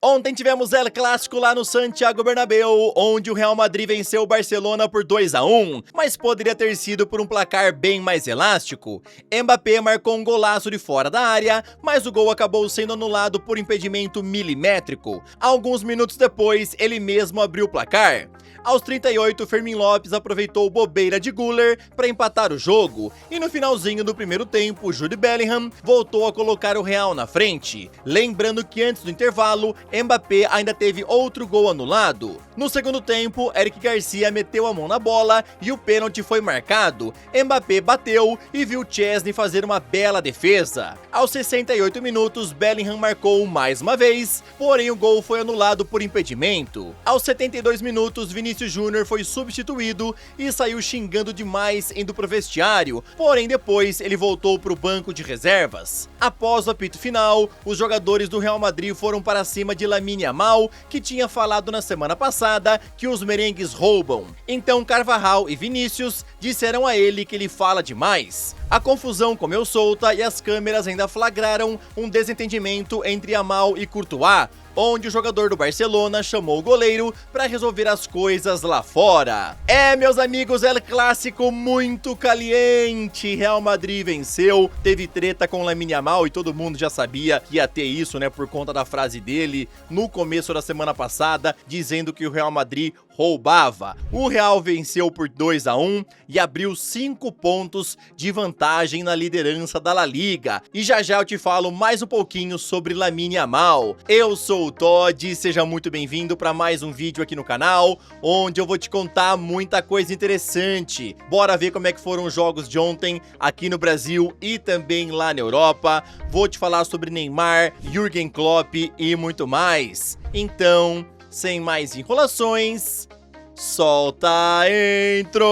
Ontem tivemos El Clássico lá no Santiago Bernabéu, onde o Real Madrid venceu o Barcelona por 2-1, mas poderia ter sido por um placar bem mais elástico. Mbappé marcou um golaço de fora da área, mas o gol acabou sendo anulado por impedimento milimétrico. Alguns minutos depois, ele mesmo abriu o placar. Aos 38, Fermín López aproveitou bobeira de Güler para empatar o jogo, e no finalzinho do primeiro tempo, Jude Bellingham voltou a colocar o Real na frente. Lembrando que antes do intervalo, Mbappé ainda teve outro gol anulado. No segundo tempo, Eric Garcia meteu a mão na bola e o pênalti foi marcado. Mbappé bateu e viu Chesney fazer uma bela defesa. Aos 68 minutos, Bellingham marcou mais uma vez, porém o gol foi anulado por impedimento. Aos 72 minutos, Vinícius Júnior foi substituído e saiu xingando demais indo pro vestiário, porém depois ele voltou pro banco de reservas. Após o apito final, os jogadores do Real Madrid foram para cima de Lamine Yamal, que tinha falado na semana passada que os merengues roubam. Então Carvajal e Vinícius disseram a ele que ele fala demais. A confusão comeu solta e as câmeras ainda flagraram um desentendimento entre Yamal e Courtois, onde o jogador do Barcelona chamou o goleiro para resolver as coisas lá fora. Meus amigos, El Clássico muito caliente. Real Madrid venceu, teve treta com Lamine Yamal e todo mundo já sabia que ia ter isso, né, por conta da frase dele no começo da semana passada, dizendo que o Real Madrid roubava. O Real venceu por 2-1 e abriu 5 pontos de vantagem na liderança da La Liga. E já já eu te falo mais um pouquinho sobre Lamine Yamal. Eu sou o Todd, seja muito bem-vindo para mais um vídeo aqui no canal, onde eu vou te contar muita coisa interessante. Bora ver como é que foram os jogos de ontem aqui no Brasil e também lá na Europa. Vou te falar sobre Neymar, Jürgen Klopp e muito mais. Então, sem mais enrolações, solta a intro!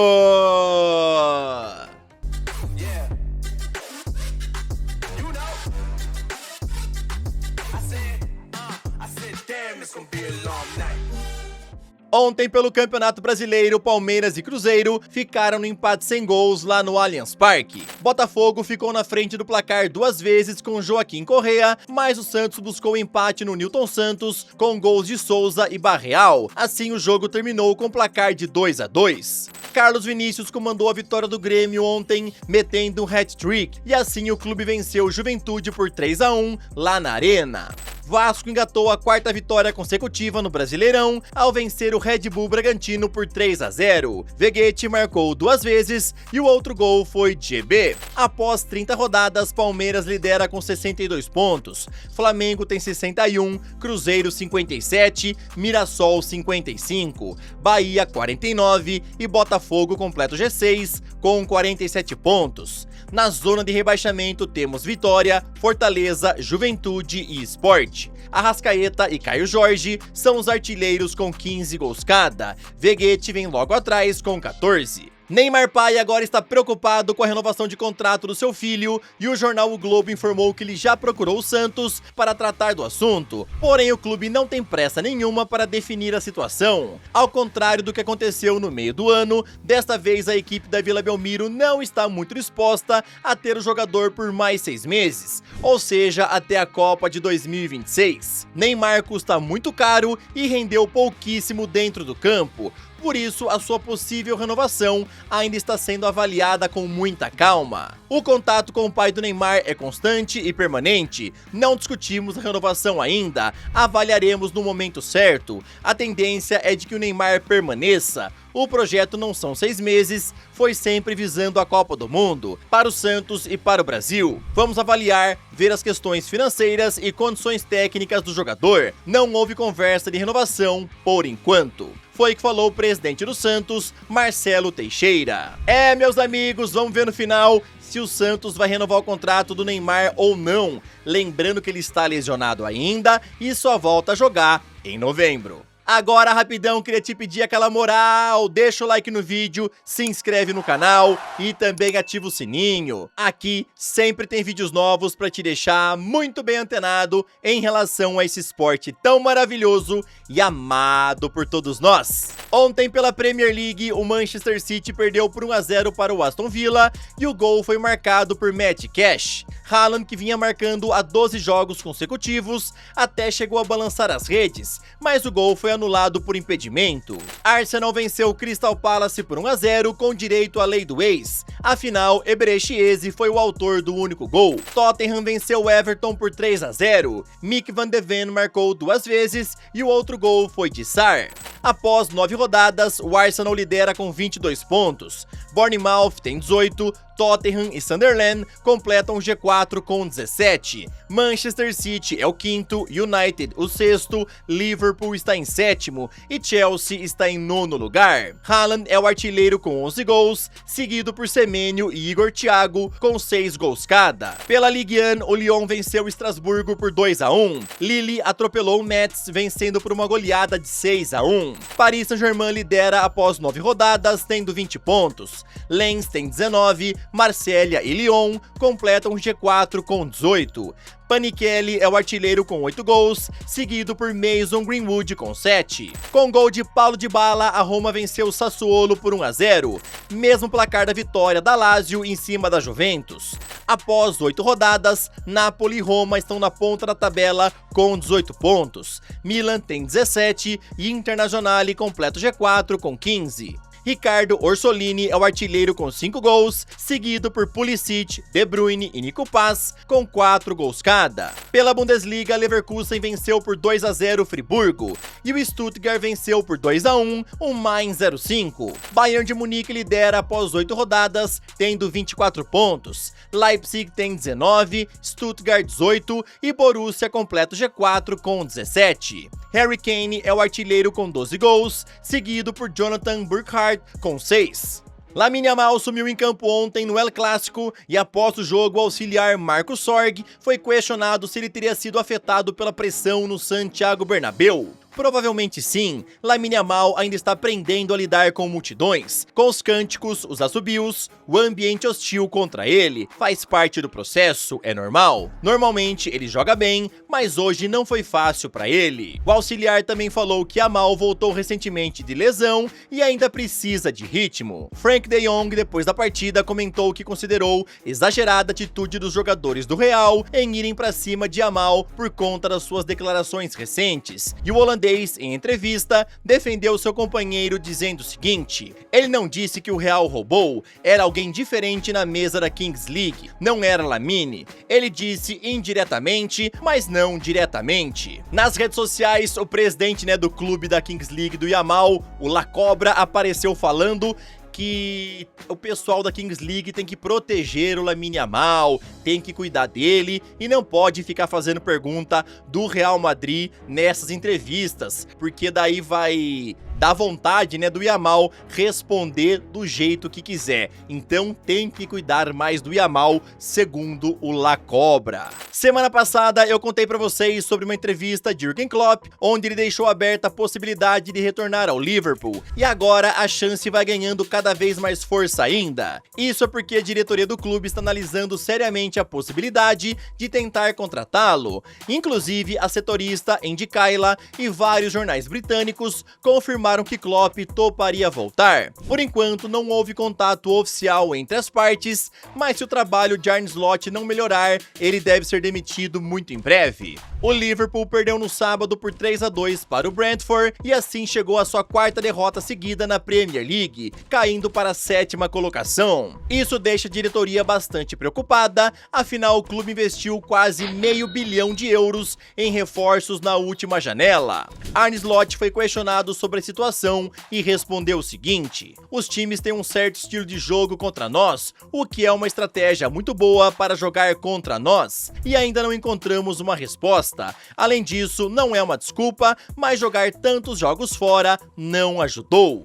Ontem, pelo Campeonato Brasileiro, Palmeiras e Cruzeiro ficaram no empate sem gols lá no Allianz Parque. Botafogo ficou na frente do placar 2 vezes com Joaquim Correa, mas o Santos buscou o empate no Nilton Santos com gols de Souza e Barreal. Assim, o jogo terminou com placar de 2-2. Carlos Vinícius comandou a vitória do Grêmio ontem, metendo um hat-trick, e assim o clube venceu o Juventude por 3-1 lá na Arena. Vasco engatou a 4ª vitória consecutiva no Brasileirão ao vencer o Red Bull Bragantino por 3-0. Veguete marcou 2 vezes e o outro gol foi de EB. Após 30 rodadas, Palmeiras lidera com 62 pontos, Flamengo tem 61, Cruzeiro 57, Mirassol 55, Bahia 49 e Botafogo completa o G6 com 47 pontos. Na zona de rebaixamento temos Vitória, Fortaleza, Juventude e Sport. Arrascaeta e Caio Jorge são os artilheiros com 15 gols cada. Veguete vem logo atrás com 14. Neymar pai agora está preocupado com a renovação de contrato do seu filho e o jornal O Globo informou que ele já procurou o Santos para tratar do assunto, porém o clube não tem pressa nenhuma para definir a situação. Ao contrário do que aconteceu no meio do ano, desta vez a equipe da Vila Belmiro não está muito disposta a ter o jogador por mais 6 meses, ou seja, até a Copa de 2026. Neymar custa muito caro e rendeu pouquíssimo dentro do campo. Por isso, a sua possível renovação ainda está sendo avaliada com muita calma. O contato com o pai do Neymar é constante e permanente. Não discutimos a renovação ainda, avaliaremos no momento certo. A tendência é de que o Neymar permaneça. O projeto não são 6 meses, foi sempre visando a Copa do Mundo, para o Santos e para o Brasil. Vamos avaliar, ver as questões financeiras e condições técnicas do jogador. Não houve conversa de renovação por enquanto. Foi o que falou o presidente do Santos, Marcelo Teixeira. Meus amigos, vamos ver no final se o Santos vai renovar o contrato do Neymar ou não. Lembrando que ele está lesionado ainda e só volta a jogar em novembro. Agora, rapidão, queria te pedir aquela moral, deixa o like no vídeo, se inscreve no canal e também ativa o sininho. Aqui sempre tem vídeos novos pra te deixar muito bem antenado em relação a esse esporte tão maravilhoso e amado por todos nós. Ontem, pela Premier League, o Manchester City perdeu por 1 a 0 para o Aston Villa e o gol foi marcado por Matt Cash. Haaland, que vinha marcando há 12 jogos consecutivos, até chegou a balançar as redes, mas o gol foi anulado por impedimento. Arsenal venceu o Crystal Palace por 1 a 0 com direito à lei do ex. Afinal, Eberechi Eze foi o autor do único gol. Tottenham venceu o Everton por 3 a 0. Mick van de Ven marcou 2 vezes e o outro gol foi de Sarr. Após 9 rodadas, o Arsenal lidera com 22 pontos. Bournemouth tem 18, Tottenham e Sunderland completam o G4 com 17. Manchester City é o quinto, United o sexto, Liverpool está em sétimo e Chelsea está em nono lugar. Haaland é o artilheiro com 11 gols, seguido por Semenyo e Igor Thiago com 6 gols cada. Pela Ligue 1, o Lyon venceu o Estrasburgo por 2 a 1. Lille atropelou o Metz, vencendo por uma goleada de 6 a 1. Paris Saint-Germain lidera após 9 rodadas, tendo 20 pontos. Lens tem 19, Marselha e Lyon completam o G4 com 18. Panikelli é o artilheiro com 8 gols, seguido por Mason Greenwood com 7. Com gol de Paulo Dybala, a Roma venceu o Sassuolo por 1 a 0, mesmo placar da vitória da Lazio em cima da Juventus. Após 8 rodadas, Napoli e Roma estão na ponta da tabela com 18 pontos. Milan tem 17 e Internazionale completa o G4 com 15. Ricardo Orsolini é o artilheiro com 5 gols, seguido por Pulisic, De Bruyne e Nico Paz com 4 gols cada. Pela Bundesliga, Leverkusen venceu por 2 a 0 o Friburgo e o Stuttgart venceu por 2 a 1 o Mainz 05. Bayern de Munique lidera após 8 rodadas, tendo 24 pontos. Leipzig tem 19, Stuttgart 18 e Borussia completa o G4 com 17. Harry Kane é o artilheiro com 12 gols, seguido por Jonathan Burkardt com 6. Lamine Yamal sumiu em campo ontem no El Clásico e após o jogo, o auxiliar Marcus Sorg foi questionado se ele teria sido afetado pela pressão no Santiago Bernabéu. Provavelmente sim, Lamine Yamal ainda está aprendendo a lidar com multidões, com os cânticos, os assobios, o ambiente hostil contra ele, faz parte do processo, é normal. Normalmente ele joga bem, mas hoje não foi fácil para ele. O auxiliar também falou que Yamal voltou recentemente de lesão e ainda precisa de ritmo. Frank de Jong, depois da partida, comentou que considerou exagerada a atitude dos jogadores do Real em irem para cima de Yamal por conta das suas declarações recentes, e o holandês, em entrevista, defendeu seu companheiro dizendo o seguinte: ele não disse que o Real roubou, era alguém diferente na mesa da Kings League, não era Lamine. Ele disse indiretamente, mas não diretamente. Nas redes sociais, o presidente do clube da Kings League do Yamal, o La Cobra, apareceu falando que o pessoal da Kings League tem que proteger o Lamine Yamal, tem que cuidar dele e não pode ficar fazendo pergunta do Real Madrid nessas entrevistas, porque daí vai dar vontade, do Yamal responder do jeito que quiser. Então tem que cuidar mais do Yamal, segundo o La Cobra. Semana passada eu contei pra vocês sobre uma entrevista de Jürgen Klopp, onde ele deixou aberta a possibilidade de retornar ao Liverpool, e agora a chance vai ganhando cada vez mais força ainda. Isso é porque a diretoria do clube está analisando seriamente a possibilidade de tentar contratá-lo. Inclusive, a setorista Andy Kyla e vários jornais britânicos confirmaram que Klopp toparia voltar. Por enquanto, não houve contato oficial entre as partes, mas se o trabalho de Arne Slot não melhorar, ele deve ser demitido muito em breve. O Liverpool perdeu no sábado por 3 a 2 para o Brentford e assim chegou à sua 4ª derrota seguida na Premier League, caindo para a 7ª colocação. Isso deixa a diretoria bastante preocupada, afinal o clube investiu quase meio bilhão de euros em reforços na última janela. Arne Slot foi questionado sobre a situação e respondeu o seguinte: os times têm um certo estilo de jogo contra nós, o que é uma estratégia muito boa para jogar contra nós, e ainda não encontramos uma resposta. Além disso, não é uma desculpa, mas jogar tantos jogos fora não ajudou.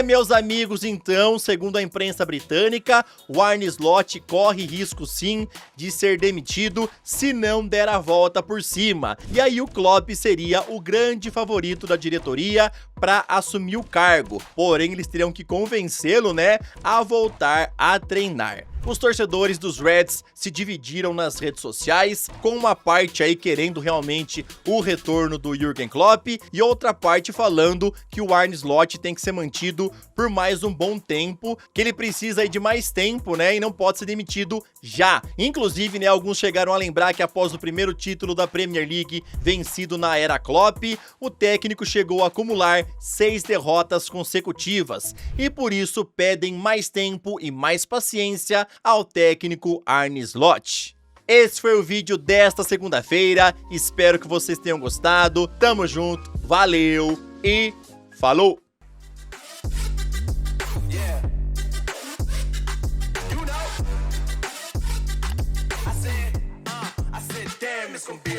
Meus amigos, então, segundo a imprensa britânica, o Arne Slot corre risco sim de ser demitido se não der a volta por cima, e aí o Klopp seria o grande favorito favorito da diretoria para assumir o cargo, porém eles teriam que convencê-lo, né, a voltar a treinar. Os torcedores dos Reds se dividiram nas redes sociais, com uma parte aí querendo realmente o retorno do Jürgen Klopp e outra parte falando que o Arne Slot tem que ser mantido por mais um bom tempo, que ele precisa aí de mais tempo, né, e não pode ser demitido já. Inclusive, né, alguns chegaram a lembrar que após o primeiro título da Premier League vencido na era Klopp, o técnico chegou a acumular 6 derrotas consecutivas e por isso pedem mais tempo e mais paciência ao técnico Arne Slot. Esse foi o vídeo desta segunda-feira, espero que vocês tenham gostado, tamo junto, valeu e falou! It's gonna be